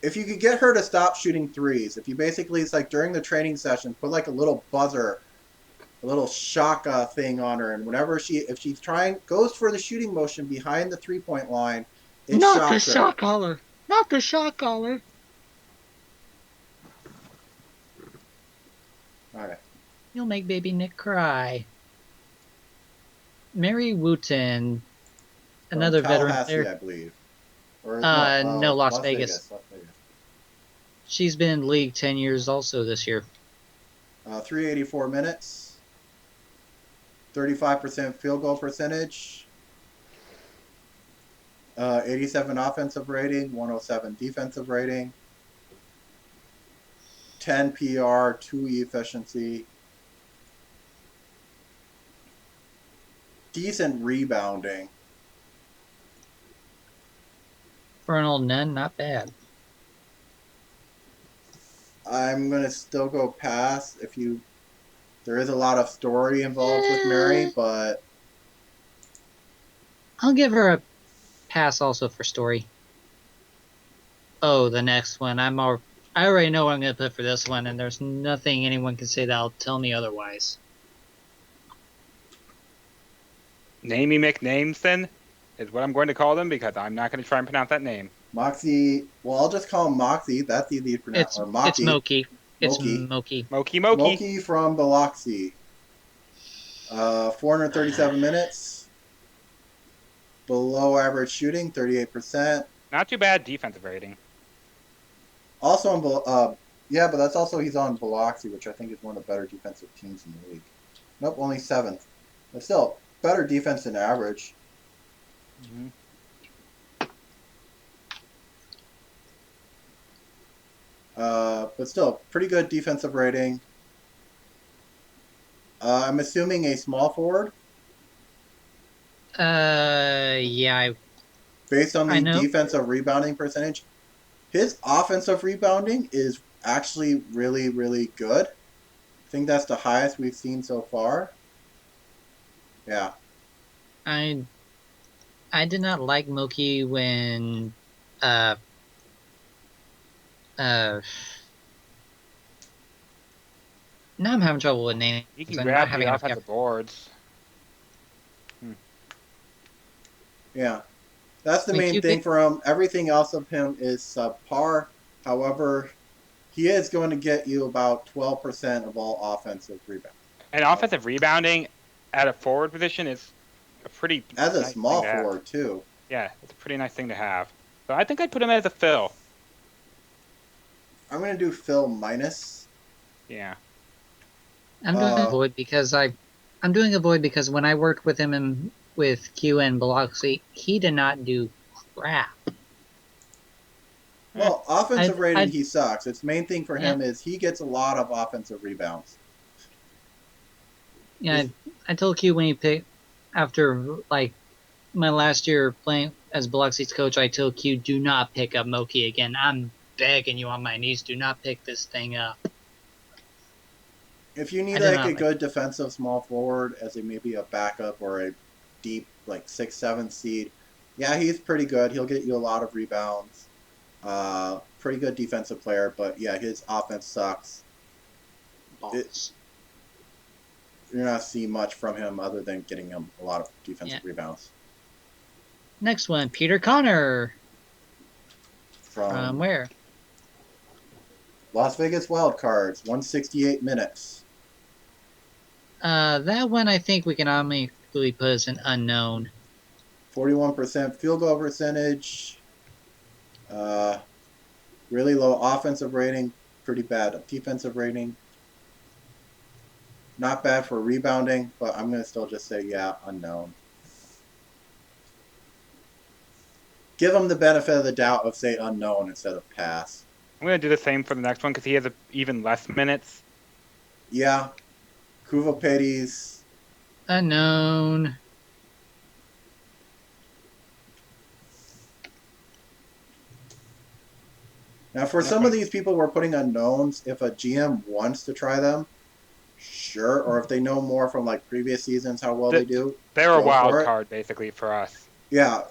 if you could get her to stop shooting threes, if you basically, it's like during the training session, put like a little buzzer, a little shock thing on her, and whenever if she's trying, goes for the shooting motion behind the 3 point line, it Not the shocks her. shot caller. Not the shot caller. All right. You'll make baby Nick cry. Mary Wooten, From another veteran Tallahassee, player. I believe. Or no, No, Las Las Vegas. Vegas. Las Vegas. She's been in the league 10 years also this year. 384 minutes, 35% field goal percentage, 87 offensive rating, 107 defensive rating, 10 PR, 2 efficiency, decent rebounding. For an old nun, not bad. I'm gonna still go pass if you. There is a lot of story involved with Mary, but I'll give her a pass also for story. Oh, the next one. I already know what I'm going to put for this one, and there's nothing anyone can say that'll tell me otherwise. Namey McNames, then, is what I'm going to call them because I'm not going to try and pronounce that name. Moxie. Well, I'll just call him Moxie. That's easy to pronounce. Or Moki. It's Moki. It's Moki. Moki. Moki. Moki from Biloxi. 437 minutes. Below average shooting, 38%. Not too bad defensive rating. Also on, yeah, but that's also he's on Biloxi, which I think is one of the better defensive teams in the league. Nope, only 7th. But still, better defense than average. Mm-hmm. But still, pretty good defensive rating. I'm assuming a small forward. Yeah. Based on the defensive rebounding percentage, his offensive rebounding is actually really, really good. I think that's the highest we've seen so far. Yeah. I did not like Moki when now I'm having trouble with names. He can grab the offensive boards. Yeah. That's the main thing for him. Everything else of him is subpar. However, he is going to get you about 12% of all offensive rebounds. And offensive rebounding at a forward position is a pretty as a small forward too. Yeah, it's a pretty nice thing to have. So I think I'd put him as a fill. I'm gonna do fill minus. Yeah. I'm doing a void because I'm doing a void because when I worked with him with Q and Biloxi, he did not do crap. Well, offensive rating, he sucks. Its main thing for him is he gets a lot of offensive rebounds. Yeah, I told Q when he picked after like my last year playing as Biloxi's coach, I told Q, do not pick up Moki again. I'm begging you on my knees, do not pick this thing up. If you need like a good defensive small forward as maybe a backup or a deep like 6-7 seed, yeah, he's pretty good. He'll get you a lot of rebounds. Pretty good defensive player, but yeah, his offense sucks. You're not seeing much from him other than getting him a lot of defensive rebounds. Next one, Peter Connor. From where? Las Vegas Wildcards, 168 minutes. That one I think we can automatically put as an unknown. 41% field goal percentage. Really low offensive rating. Pretty bad defensive rating. Not bad for rebounding, but I'm going to still just say, yeah, unknown. Give him the benefit of the doubt of, say, unknown instead of pass. I'm going to do the same for the next one because he has even less minutes. Yeah. Kuvapedis. Unknown. Now, for some of these people we're putting unknowns, if a GM wants to try them, sure. Or if they know more from like previous seasons how well they do. They're a wild card basically for us. Yeah,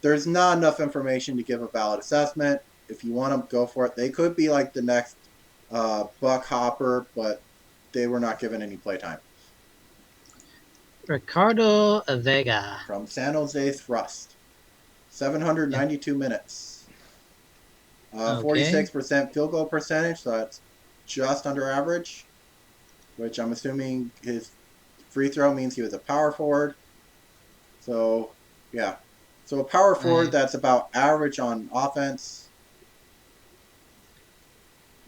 there's not enough information to give a valid assessment. if you want to go for it. They could be like the next Buck Hopper, but they were not given any playtime. Ricardo Vega. From San Jose Thrust, 792 minutes. Okay. 46% field goal percentage, so that's just under average, which I'm assuming his free throw means he was a power forward. So, yeah. So a power forward that's about average on offense.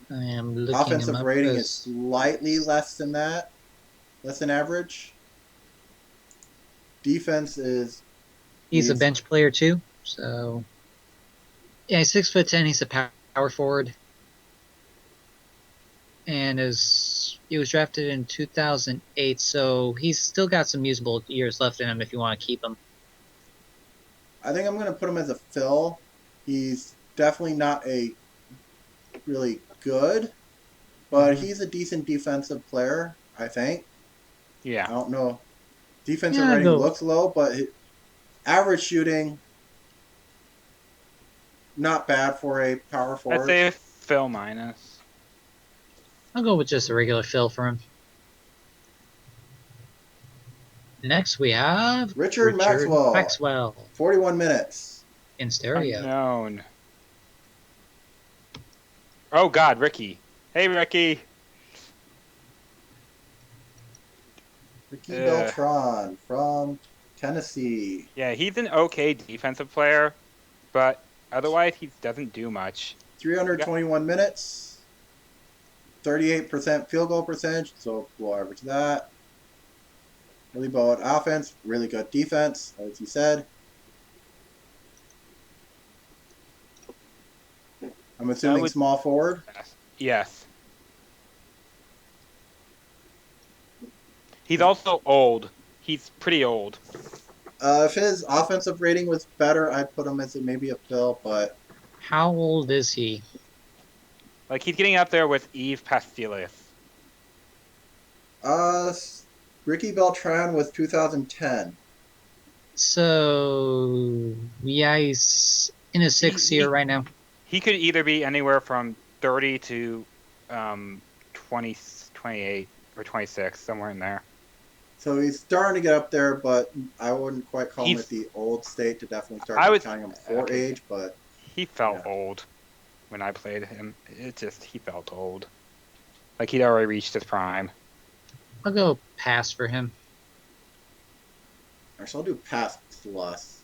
I am looking him Offensive up rating is 'cause slightly less than that, less than average. Defense is he's a bench player too. So yeah, he's 6'10". He's a power forward, and he was drafted in 2008. So he's still got some usable years left in him if you want to keep him. I think I'm going to put him as a fill. He's definitely not a really good, but he's a decent defensive player, I think. Yeah. I don't know. Defensive rating looks low, but average shooting, not bad for a power forward. I'd say fill minus. I'll go with just a regular fill for him. Next we have Richard Maxwell. 41 minutes. In stereo. Unknown. Oh God, Ricky. Hey, Ricky. Ricky Beltran from Tennessee. Yeah, he's an okay defensive player, but otherwise he doesn't do much. 321 minutes. 38% field goal percentage, so we'll average that. Really good offense, really good defense, as you said. I'm assuming small forward. Yes. He's also old. He's pretty old. If his offensive rating was better, I'd put him as maybe a fill, but... How old is he? Like, he's getting up there with Yves Pastilles. Ricky Beltran was 2010. So, yeah, he's in his sixth year right now. He could either be anywhere from 30 to 20, 28, or 26, somewhere in there. So he's starting to get up there, but I wouldn't quite call him at the old state to definitely start counting him for age, but... He felt old when I played him. He felt old. Like he'd already reached his prime. I'll go pass for him. Actually, I'll do pass plus.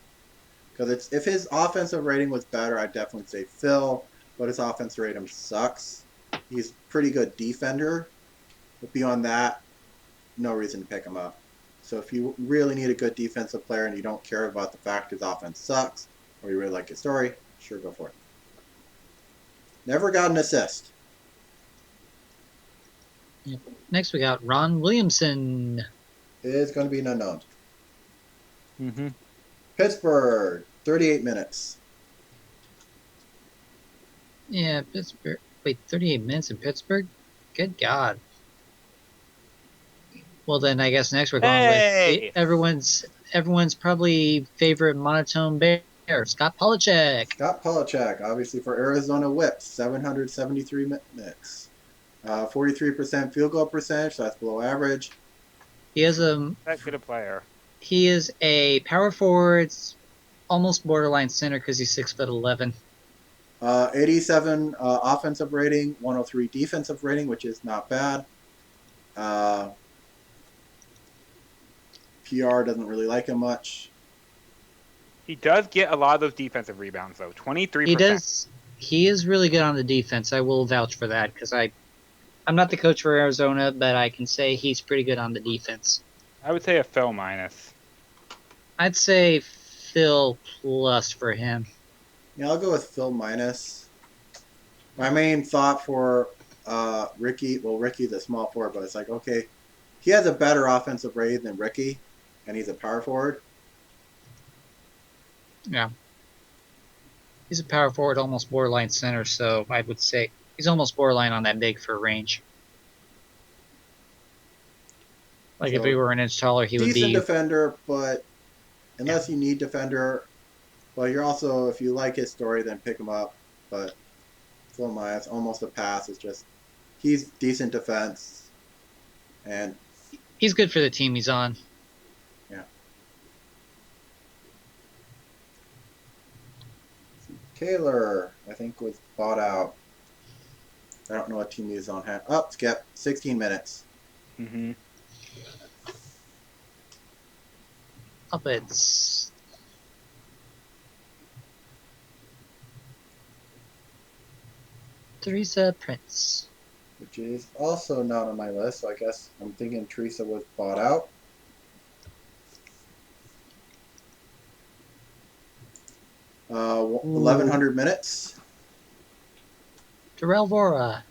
Because if his offensive rating was better, I'd definitely say fill, but his offensive rating sucks. He's a pretty good defender, but beyond that, no reason to pick him up. So if you really need a good defensive player and you don't care about the fact his offense sucks, or you really like his story, sure, go for it. Never got an assist. Yep. Next we got Ron Williamson. It is going to be an unknown. Mm-hmm. Pittsburgh, 38 minutes. Yeah, Pittsburgh. Wait, 38 minutes in Pittsburgh? Good God. Well, then I guess next we're going with everyone's probably favorite monotone bear, Scott Polachek. Scott Polachek, obviously for Arizona Whips, 773 minutes. 43% field goal percentage, so that's below average. He is that good a player. He is a power forward, almost borderline center because he's 6'11". 87 offensive rating, 103 defensive rating, which is not bad. PR doesn't really like him much. He does get a lot of those defensive rebounds, though. 23%. He does. He is really good on the defense. I will vouch for that because I'm not the coach for Arizona, but I can say he's pretty good on the defense. I would say a fill minus. I'd say fill plus for him. Yeah, I'll go with fill minus. My main thought for Ricky's a small forward, but it's like, okay, he has a better offensive rating than Ricky, and he's a power forward. Yeah. He's a power forward, almost borderline center, so I would say he's almost borderline on that big for range. Like so, if he were an inch taller, he would be... Decent defender, but unless you need defender, well, you're also, if you like his story, then pick him up. But Phil Myers, almost a pass. It's just he's decent defense, and He's good for the team he's on. yeah. Kaler, I think, was bought out. I don't know what team he's on. Oh, skip. 16 minutes. Mm-hmm. Up it's Teresa Prince. Which is also not on my list, so I guess I'm thinking Teresa was bought out. Uh, 1,100 minutes. Darrell Vora.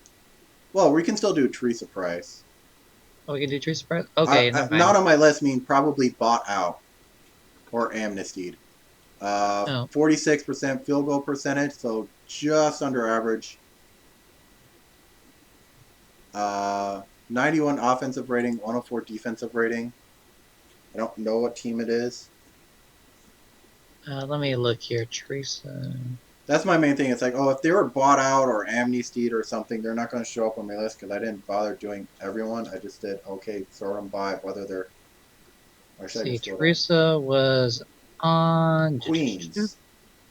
Well, we can still do Teresa Price. Oh, we can do Teresa Prince? Okay, never mind. Not on my list mean probably bought out or amnestied. 46% field goal percentage, so just under average. 91 offensive rating, 104 defensive rating. I don't know what team it is. Let me look here. Teresa. That's my main thing. It's like, oh, if they were bought out or amnestied or something, they're not going to show up on my list because I didn't bother doing everyone. I just did, okay, sort them by whether they're... See, Teresa was on... Queens.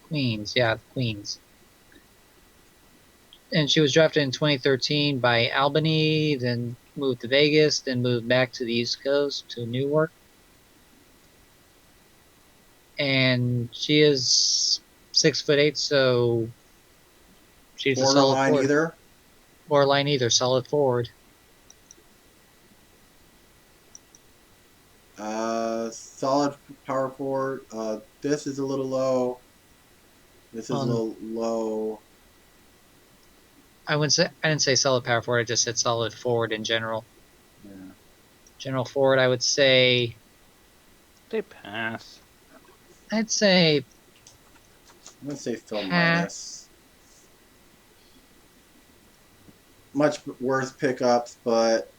Queens, yeah, Queens. And she was drafted in 2013 by Albany, then moved to Vegas, then moved back to the East Coast to Newark. And she is 6'8", so she's a solid forward. Either. Borderline either, solid forward. Solid power forward. This is a little low. This is a little low. I didn't say solid power forward. I just said solid forward in general. Yeah. General forward, I would say. They pass. I'd say. I'm gonna say Phil Minus. Much worse pickups, but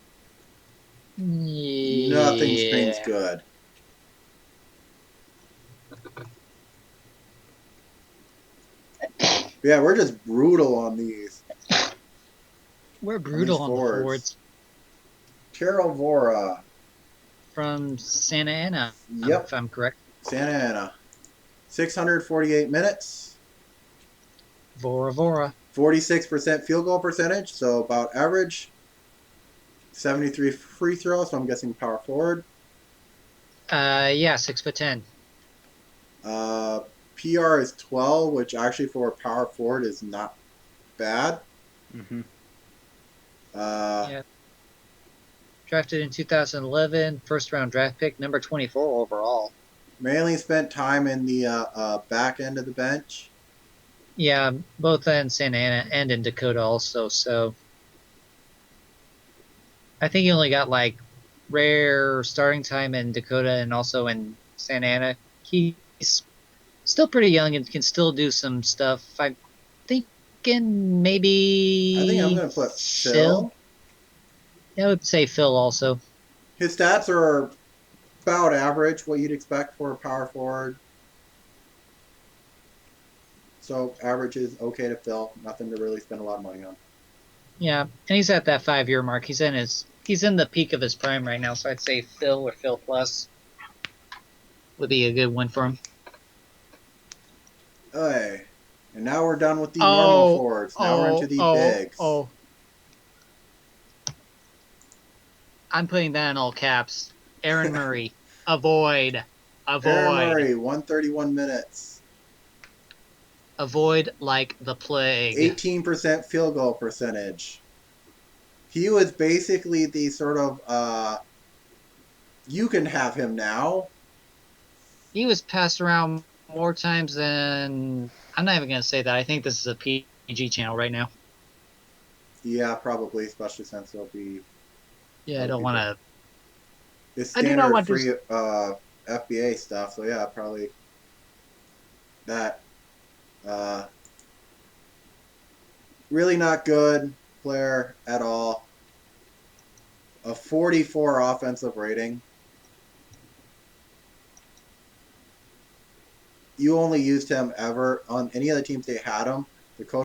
nothing screams good. Yeah, we're just brutal on these. We're brutal on the forwards. Carol Vora. From Santa Ana. Yep. If I'm correct. Santa Ana. 648 minutes. Vora. 46% field goal percentage, so about average. 73 free throws, so I'm guessing power forward. Yeah, 6'10". PR is 12, which actually for a power forward is not bad. Mm-hmm. Yeah. Drafted in 2011, first round draft pick, number 24 overall. Mainly spent time in the back end of the bench. Yeah, both in Santa Ana and in Dakota also, so I think he only got like rare starting time in Dakota and also in Santa Ana. He's still pretty young and can still do some stuff. I'm thinking maybe... I think I'm going to put Phil. Yeah, I would say Phil also. His stats are about average, what you'd expect for a power forward. So average is okay to Phil. Nothing to really spend a lot of money on. Yeah, and he's at that 5-year mark. He's in the peak of his prime right now, so I'd say Phil or Phil plus would be a good one for him. Hey, and now we're done with the normal forwards. Now we're into the bigs. I'm putting that in all caps. Aaron Murray. Avoid. Aaron Murray, 131 minutes. Avoid like the plague. 18% field goal percentage. He was basically the sort of, you can have him now. He was passed around more times than... I'm not even going to say that. I think this is a PG channel right now. Yeah, probably, especially since it'll be... Yeah, I don't want to... It's standard free FBA stuff, so yeah, probably that. Really not good player at all. A 44 offensive rating. You only used him ever on any of the teams they had him. The coach